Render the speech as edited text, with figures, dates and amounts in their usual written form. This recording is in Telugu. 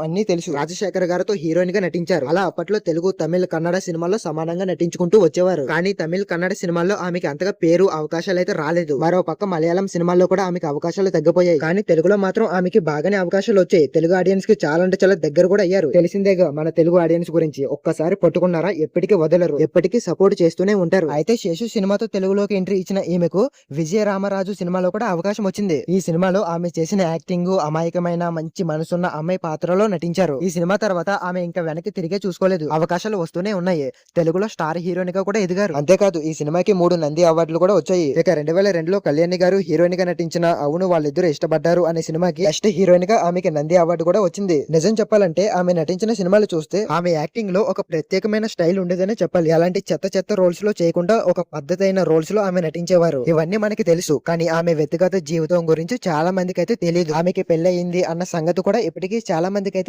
అన్ని తెలుసు. రాజశేఖర్ గారితో హీరోయిన్ గా నటించారు. అలా అప్పట్లో తెలుగు, తమిళ, కన్నడ సినిమాల్లో సమానంగా నటించుకుంటూ వచ్చేవారు. కానీ తమిళ, కన్నడ సినిమాల్లో ఆమెకి అంతగా పేరు, అవకాశాలు అయితే రాలేదు. మరో పక్క మలయాళం సినిమాల్లో కూడా ఆమెకి అవకాశాలు తగ్గిపోయాయి. కానీ తెలుగులో మాత్రం ఆమెకి బాగానే అవకాశాలు వచ్చాయి. తెలుగు ఆడియన్స్ కి చాలా అంటే చాలా దగ్గర కూడా అయ్యారు. తెలిసిందేగా మన తెలుగు ఆడియన్స్ గురించి. ఒక్కసారి పట్టుకున్నారా ఎప్పటికీ వదలరు, ఎప్పటికీ సపోర్ట్ చేస్తూనే ఉంటారు. అయితే శేషు సినిమాతో తెలుగులోకి ఎంట్రీ ఇచ్చిన ఈమెకు విజయ రామరాజు సినిమాలో కూడా అవకాశం వచ్చింది. ఈ సినిమాలో ఆమె చేసిన యాక్టింగ్, అమాయకమైన మంచి మనసున్న అమ్మాయి పాత్రలో నటించారు. ఈ సినిమా తర్వాత ఆమె ఇంకా వెనక్కి తిరిగే చూసుకోలేదు. అవకాశాలు వస్తూనే ఉన్నాయి. తెలుగులో స్టార్ హీరోయిన్ గా కూడా ఎదిగారు. అంతేకాదు ఈ సినిమాకి 3 నంది అవార్డులు కూడా వచ్చాయి. ఇక 2002లో కళ్యాణి గారు హీరోయిన్ గా నటించిన అవును వాళ్ళిద్దరూ ఇష్టపడ్డారు అనే సినిమాకి బెస్ట్ హీరోయిన్ గా ఆమెకి నంది అవార్డు కూడా వచ్చింది. నిజం చెప్పాలంటే ఆమె నటించిన సినిమాలు చూస్తే ఆమె యాక్టింగ్ లో ఒక ప్రత్యేకమైన స్టైల్ ఉండేదనే చెప్పాలి. అలాంటి చెత్త చెత్త రోల్స్ లో చేయకుండా ఒక పద్ధతైన రోల్స్ లో ఆమె నటించేవారు. ఇవన్నీ మనకి తెలుసు. కానీ ఆమె వ్యక్తిగత జీవితం గురించి చాలా మందికి అయితే తెలియదు. ఆమెకి పెళ్లయింది అన్న సంగతి కూడా ఇప్పటికీ చాలా మంది